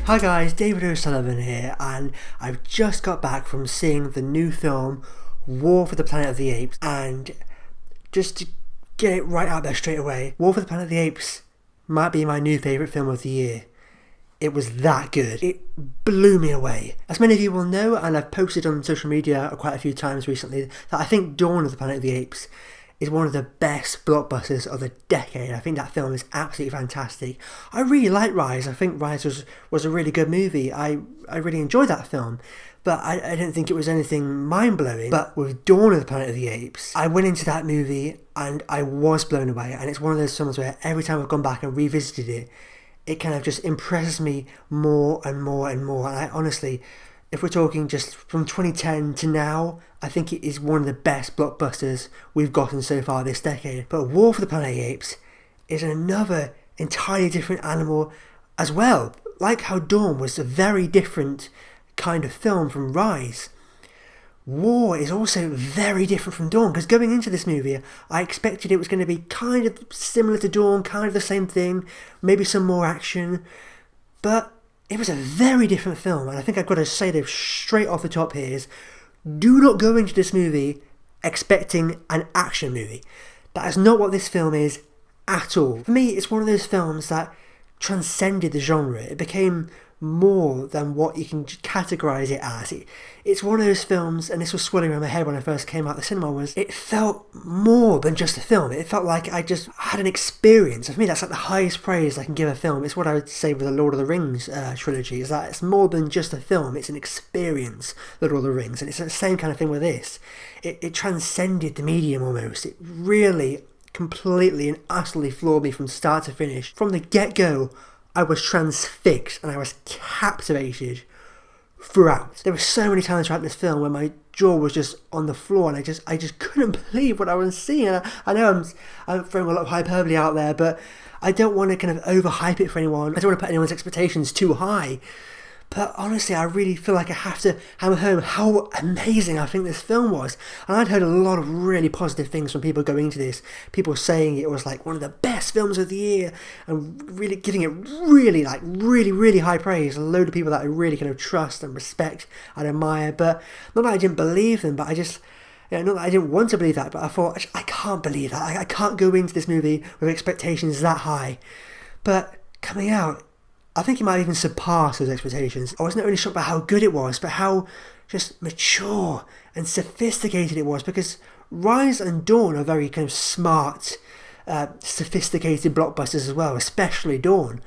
Hi guys, David O'Sullivan here, and I've just got back from seeing the new film War for the Planet of the Apes, and just to get it right out there straight away, War for the Planet of the Apes might be my new favourite film of the year. It was that good. It blew me away. As many of you will know, and I've posted on social media quite a few times recently, that I think Dawn of the Planet of the Apes is one of the best blockbusters of the decade. I think that film is absolutely fantastic. I really like Rise. I think Rise was a really good movie. I really enjoyed that film, but I didn't think it was anything mind-blowing. But with Dawn of the Planet of the Apes, I went into that movie and I was blown away, and it's one of those films where every time I've gone back and revisited it, it kind of just impresses me more and more and more. And I honestly, if we're talking just from 2010 to now, I think it is one of the best blockbusters we've gotten so far this decade. But War for the Planet of the Apes is another entirely different animal as well. Like how Dawn was a very different kind of film from Rise, War is also very different from Dawn, because going into this movie, I expected it was going to be kind of similar to Dawn, kind of the same thing, maybe some more action, but it was a very different film. And I think I've got to say this straight off the top here is, do not go into this movie expecting an action movie. That is not what this film is at all. For me, it's one of those films that transcended the genre. It became more than what you can categorise it as. It's one of those films, and this was swirling around my head when I first came out the cinema, was it felt more than just a film. It felt like I just had an experience. For me, that's like the highest praise I can give a film. It's what I would say with the Lord of the Rings trilogy, is that it's more than just a film, it's an experience, the Lord of the Rings, and it's the same kind of thing with this. It transcended the medium almost. It really completely and utterly floored me from start to finish. From the get-go, I was transfixed and I was captivated throughout. There were so many times throughout this film where my jaw was just on the floor, and I just couldn't believe what I was seeing. I know I'm throwing a lot of hyperbole out there, but I don't want to kind of overhype it for anyone. I don't want to put anyone's expectations too high. But honestly, I really feel like I have to hammer home how amazing I think this film was. And I'd heard a lot of really positive things from people going into this. People saying it was like one of the best films of the year, and really giving it really high praise. A load of people that I really kind of trust and respect and admire. But not that I didn't believe them, but I just, not that I didn't want to believe that, but I thought, I can't believe that. I can't go into this movie with expectations that high. But coming out, I think it might even surpass those expectations. I wasn't only shocked by how good it was, but how just mature and sophisticated it was, because Rise and Dawn are very kind of smart, sophisticated blockbusters as well, especially Dawn.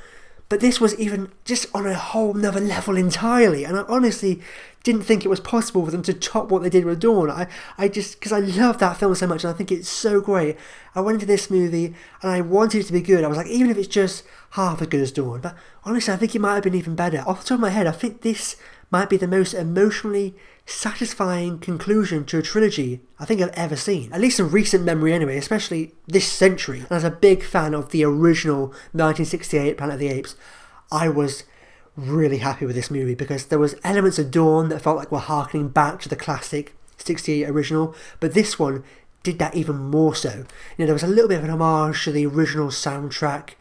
But this was even just on a whole nother level entirely, and I honestly didn't think it was possible for them to top what they did with Dawn. I just, because I love that film so much and I think it's so great, I went into this movie and I wanted it to be good. I was like, even if it's just half as good as Dawn, but honestly I think it might have been even better. Off the top of my head, I think this might be the most emotionally satisfying conclusion to a trilogy I think I've ever seen, at least in recent memory anyway, especially this century. And as a big fan of the original 1968 Planet of the Apes, I was really happy with this movie, because there was elements of Dawn that felt like we're harkening back to the classic 68 original, but this one did that even more so. There was a little bit of an homage to the original soundtrack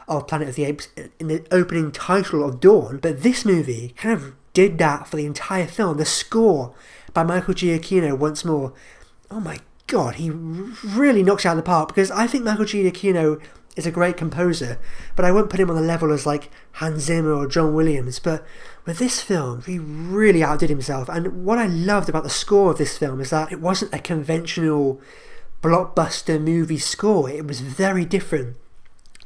of Planet of the Apes in the opening title of Dawn, but this movie kind of did that for the entire film. The score by Michael Giacchino, once more, oh my god, he really knocks it out of the park, because I think Michael Giacchino is a great composer, but I won't put him on the level as like Hans Zimmer or John Williams. But with this film, he really outdid himself. And what I loved about the score of this film is that it wasn't a conventional blockbuster movie score. It was very different,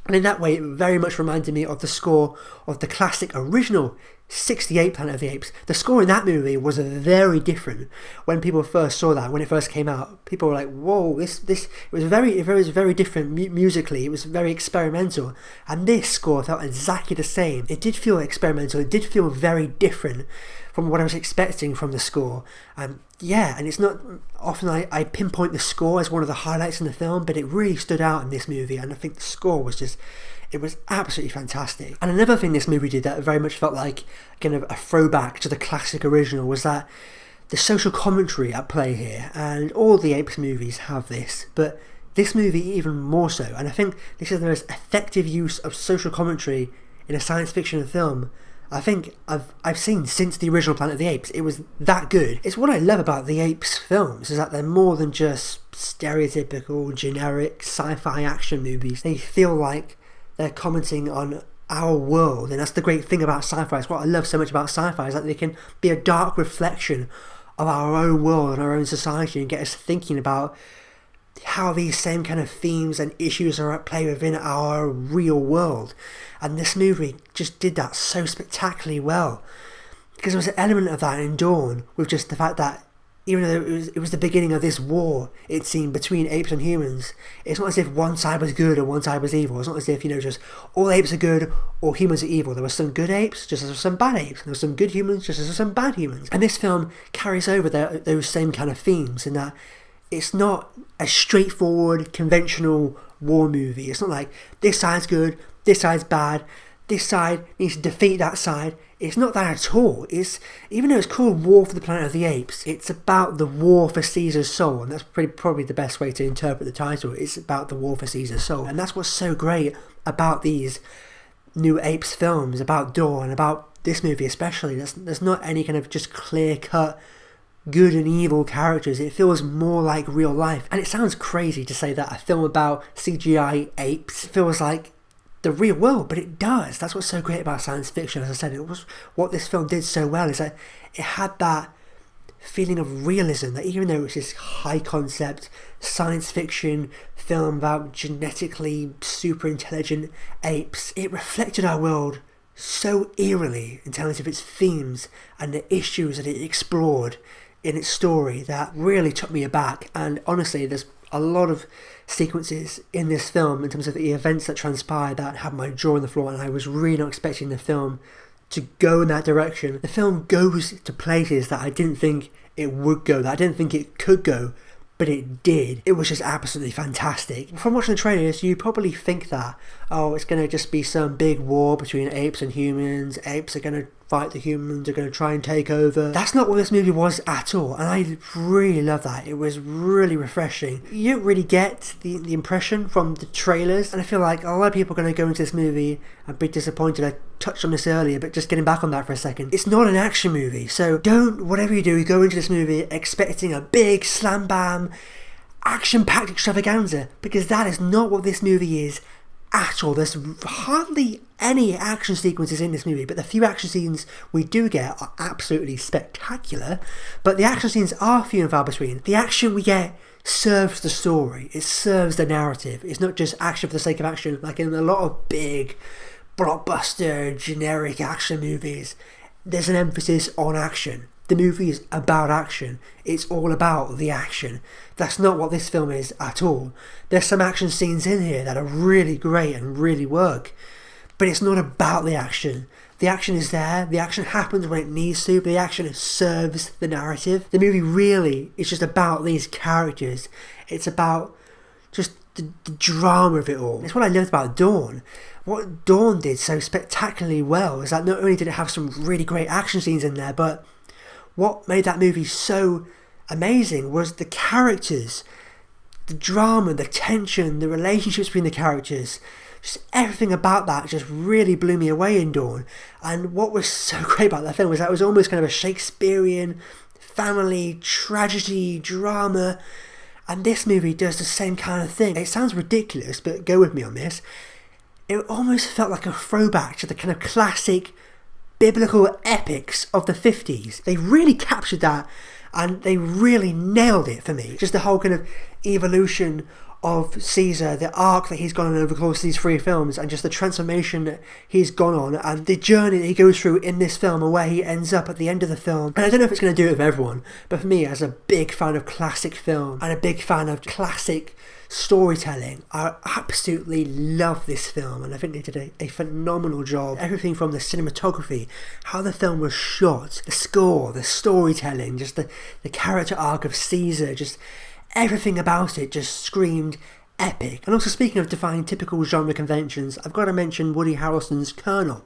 and in that way it very much reminded me of the score of the classic original 68 Planet of the Apes. The score in that movie was very different. When people first saw that, when it first came out, people were like, whoa, this it was very different musically. It was very experimental, and this score felt exactly the same. It did feel experimental, it did feel very different from what I was expecting from the score. And it's not often I pinpoint the score as one of the highlights in the film, but it really stood out in this movie, and I think the score was just, it was absolutely fantastic. And another thing this movie did that very much felt like kind of a throwback to the classic original was that the social commentary at play here, and all the Apes movies have this, but this movie even more so. And I think this is the most effective use of social commentary in a science fiction film I think I've seen since the original Planet of the Apes. It was that good. It's what I love about the Apes films, is that they're more than just stereotypical, generic sci-fi action movies. They feel like they're commenting on our world, and that's the great thing about sci-fi. It's what I love so much about sci-fi, is that they can be a dark reflection of our own world and our own society, and get us thinking about how these same kind of themes and issues are at play within our real world. And this movie just did that so spectacularly well, because there was an element of that in Dawn, with just the fact that even though it was the beginning of this war, it seemed, between apes and humans, it's not as if one side was good or one side was evil. It's not as if, just all apes are good or humans are evil. There were some good apes, just as there were some bad apes. There were some good humans, just as there were some bad humans. And this film carries over those same kind of themes, in that it's not a straightforward, conventional war movie. It's not like this side's good, this side's bad, this side needs to defeat that side. It's not that at all. Even though it's called War for the Planet of the Apes, it's about the war for Caesar's soul, and that's probably the best way to interpret the title. It's about the war for Caesar's soul, and that's what's so great about these new Apes films, about Dawn, and about this movie especially. There's not any kind of just clear-cut good and evil characters. It feels more like real life. And it sounds crazy to say that a film about CGI apes feels like the real world, but it does. That's what's so great about science fiction. As I said, it was what this film did so well, is that it had that feeling of realism, that even though it's this high concept science fiction film about genetically super intelligent apes, it reflected our world so eerily in terms of its themes and the issues that it explored in its story, that really took me aback. And honestly, there's a lot of sequences in this film in terms of the events that transpired that had my jaw on the floor, and I was really not expecting the film to go in that direction. The film goes to places that I didn't think it would go, that I didn't think it could go, but it did. It was just absolutely fantastic. From watching the trailers, you probably think that, it's going to just be some big war between apes and humans. Apes are going to fight the humans, are going to try and take over. That's not what this movie was at all, and I really love that. It was really refreshing. You don't really get the impression from the trailers, and I feel like a lot of people are going to go into this movie and be disappointed. I touched on this earlier, but just getting back on that for a second. It's not an action movie, so whatever you do, go into this movie expecting a big slam bam, action-packed extravaganza, because that is not what this movie is at all. There's hardly any action sequences in this movie, but the few action scenes we do get are absolutely spectacular. But the action scenes are few and far between. The action we get serves the story, it serves the narrative. It's not just action for the sake of action, like in a lot of big blockbuster generic action movies. There's an emphasis on action. The movie is about action. It's all about the action. That's not what this film is at all. There's some action scenes in here that are really great and really work, but it's not about the action. The action is there, the action happens when it needs to, but the action serves the narrative. The movie really is just about these characters. It's about just the drama of it all. It's what I loved about Dawn. What Dawn did so spectacularly well is that not only did it have some really great action scenes in there, but what made that movie so amazing was the characters, the drama, the tension, the relationships between the characters. Just everything about that just really blew me away in Dawn. And what was so great about that film was that it was almost kind of a Shakespearean family tragedy drama, and this movie does the same kind of thing. It sounds ridiculous, but go with me on this. It almost felt like a throwback to the kind of classic biblical epics of the 50s. They really captured that, and they really nailed it for me. Just the whole kind of evolution of Caesar, the arc that he's gone on over the course of these 3 films, and just the transformation that he's gone on, and the journey that he goes through in this film, and where he ends up at the end of the film. And I don't know if it's going to do it with everyone, but for me, as a big fan of classic film and a big fan of classic storytelling, I absolutely love this film, and I think they did a phenomenal job. Everything from the cinematography, how the film was shot, the score, the storytelling, just the character arc of Caesar, just everything about it just screamed epic. And also, speaking of defying typical genre conventions, I've got to mention Woody Harrelson's Colonel.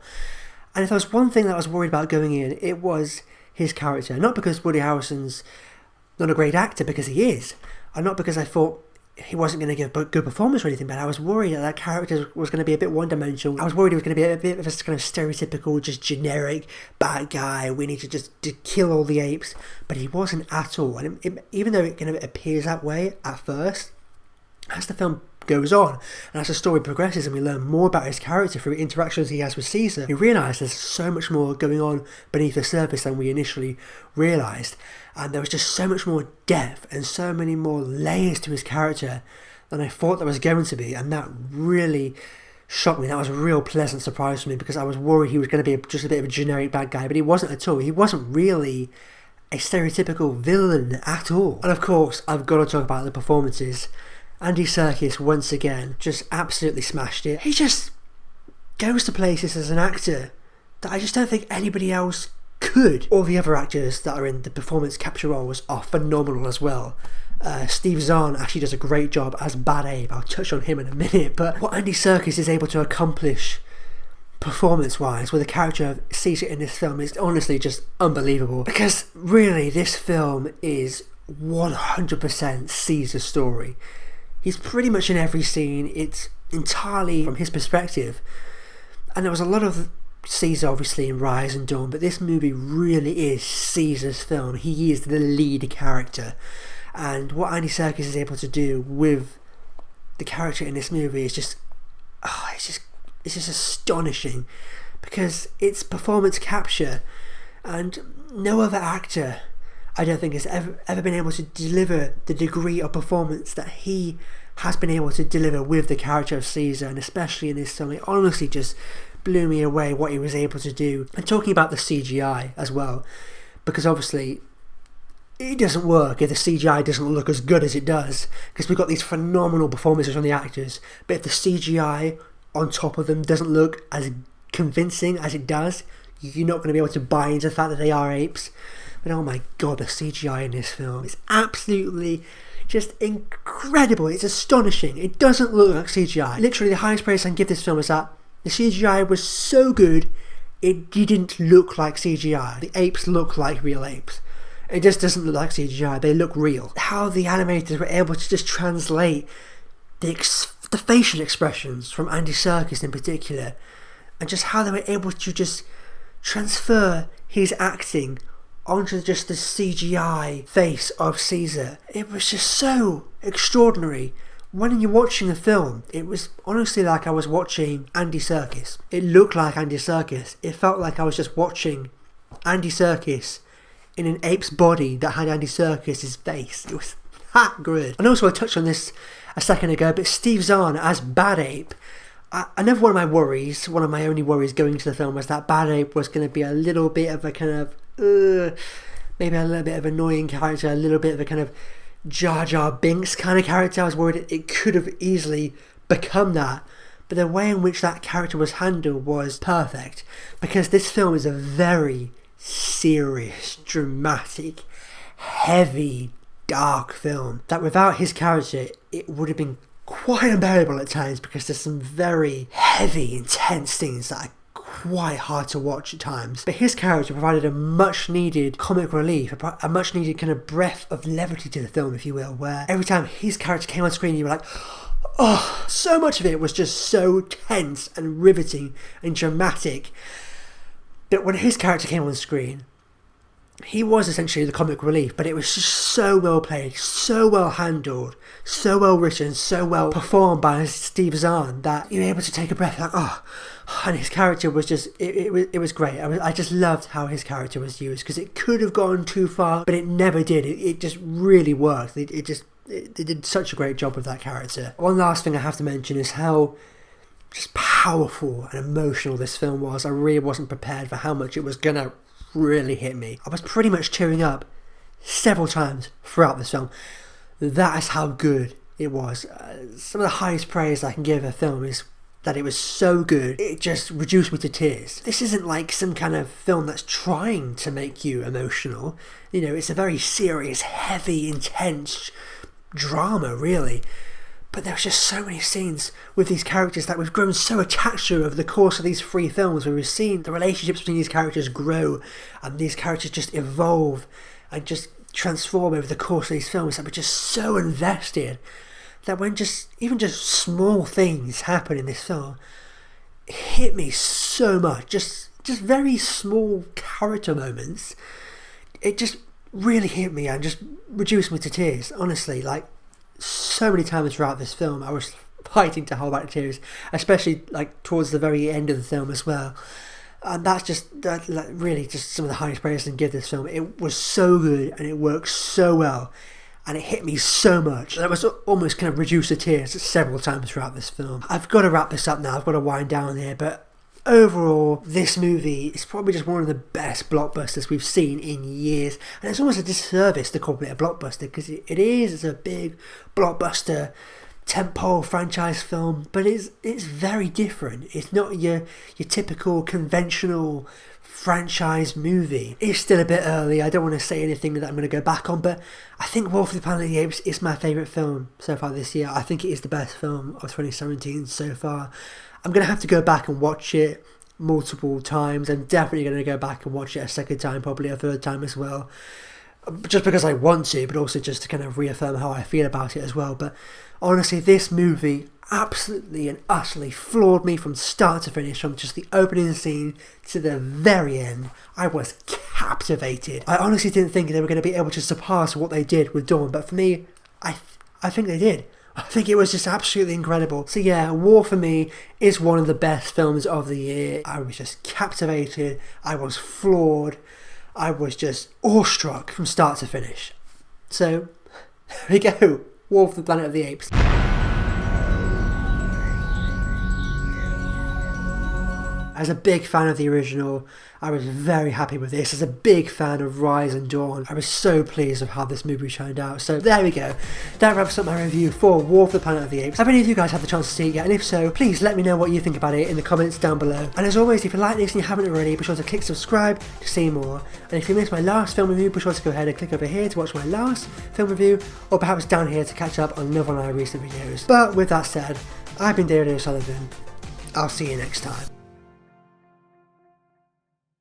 And if there was one thing that I was worried about going in, it was his character. Not because Woody Harrelson's not a great actor, because he is, and not because I thought he wasn't going to give a good performance or anything, but I was worried that character was going to be a bit one-dimensional. I was worried he was going to be a bit of a kind of stereotypical, just generic bad guy. We need to kill all the apes, but he wasn't at all. And even though it kind of appears that way at first, as the film goes on and as the story progresses and we learn more about his character through interactions he has with Caesar, we realise there's so much more going on beneath the surface than we initially realised. And there was just so much more depth and so many more layers to his character than I thought there was going to be, and that really shocked me. That was a real pleasant surprise for me, because I was worried he was going to be just a bit of a generic bad guy, but he wasn't at all. He wasn't really a stereotypical villain at all. And of course, I've got to talk about the performances. Andy Serkis, once again, just absolutely smashed it. He just goes to places as an actor that I just don't think anybody else could. All the other actors that are in the performance capture roles are phenomenal as well. Steve Zahn actually does a great job as Bad Ape. I'll touch on him in a minute, but what Andy Serkis is able to accomplish performance-wise with the character of Caesar in this film is honestly just unbelievable, because really this film is 100% Caesar's story. He's pretty much in every scene. It's entirely from his perspective, and there was a lot of Caesar obviously in Rise and Dawn, but this movie really is Caesar's film. He is the lead character, and what Andy Serkis is able to do with the character in this movie is just it's just astonishing, because it's performance capture, and no other actor I don't think has ever been able to deliver the degree of performance that he has been able to deliver with the character of Caesar, and especially in this film. It honestly just blew me away what he was able to do. And talking about the CGI as well, because obviously it doesn't work if the CGI doesn't look as good as it does, because we've got these phenomenal performances from the actors, but if the CGI on top of them doesn't look as convincing as it does, you're not going to be able to buy into the fact that they are apes. But oh my god, the CGI in this film is absolutely just incredible. It's astonishing. It doesn't look like CGI. Literally the highest praise I can give this film is that the CGI was so good it didn't look like CGI. The apes look like real apes. It just doesn't look like CGI. They look real. How the animators were able to just translate the facial expressions from Andy Serkis in particular, and just how they were able to just transfer his acting onto just the CGI face of Caesar. It was just so extraordinary. When you're watching the film, it was honestly like I was watching Andy Serkis. It looked like Andy Serkis. It felt like I was just watching Andy Serkis in an ape's body that had Andy Serkis' face. It was that good. And also I touched on this a second ago, but Steve Zahn as Bad Ape, another one of my worries, one of my only worries going into the film, was that Bad Ape was going to be a little bit of a kind of maybe a little bit of annoying character, a little bit of a kind of Jar Jar Binks kind of character. I was worried it could have easily become that, but the way in which that character was handled was perfect, because this film is a very serious, dramatic, heavy, dark film that without his character it would have been quite unbearable at times, because there's some very heavy, intense scenes that are quite hard to watch at times. But his character provided a much needed comic relief, a much needed kind of breath of levity to the film, if you will, where every time his character came on screen you were like, oh, so much of it was just so tense and riveting and dramatic. But when his character came on screen, he was essentially the comic relief, but it was just so well played, so well handled, so well written, so well performed by Steve Zahn that you were able to take a breath like, oh, and his character was just, it was great. I just loved how his character was used, because it could have gone too far, but it never did. It just really worked. They did such a great job with that character. One last thing I have to mention is how just powerful and emotional this film was. I really wasn't prepared for how much it was gonna really hit me. I was pretty much tearing up several times throughout this film. That is how good it was. Some of the highest praise I can give a film is that it was so good it just reduced me to tears. This isn't like some kind of film that's trying to make you emotional. You know, it's a very serious, heavy, intense drama really. But there's just so many scenes with these characters that we've grown so attached to over the course of these 3 films, where we've seen the relationships between these characters grow and these characters just evolve and just transform over the course of these films, that we're just so invested that when even just small things happen in this film, it hit me so much. Just very small character moments. It just really hit me and just reduced me to tears. Honestly, like so many times throughout this film, I was fighting to hold back the tears, especially like towards the very end of the film as well. And that's really just some of the highest praise I can give this film. It was so good and it worked so well. And it hit me so much that I was almost kind of reduced to tears several times throughout this film. I've got to wrap this up now, I've got to wind down here, but overall, this movie is probably just one of the best blockbusters we've seen in years. And it's almost a disservice to call it a blockbuster, because it's a big blockbuster tentpole franchise film, but it's very different. It's not your typical conventional franchise movie. It's still a bit early. I don't want to say anything that I'm going to go back on, but I think War for the Planet of the Apes is my favourite film so far this year. I think it is the best film of 2017 so far. I'm going to have to go back and watch it multiple times. I'm definitely going to go back and watch it a second time, probably a third time as well. Just because I want to, but also just to kind of reaffirm how I feel about it as well. But honestly, this movie absolutely and utterly floored me from start to finish, from just the opening scene to the very end. I was captivated. I honestly didn't think they were going to be able to surpass what they did with Dawn, but for me, I think they did. I think it was just absolutely incredible. So yeah, War for me is one of the best films of the year. I was just captivated. I was floored. I was just awestruck from start to finish. So, there we go. War for the Planet of the Apes. As a big fan of the original, I was very happy with this. As a big fan of Rise and Dawn, I was so pleased with how this movie turned out. So there we go. That wraps up my review for War for the Planet of the Apes. Have any of you guys had the chance to see it yet? And if so, please let me know what you think about it in the comments down below. And as always, if you like this and you haven't already, be sure to click subscribe to see more. And if you missed my last film review, be sure to go ahead and click over here to watch my last film review, or perhaps down here to catch up on another one of my recent videos. But with that said, I've been David O'Sullivan. I'll see you next time.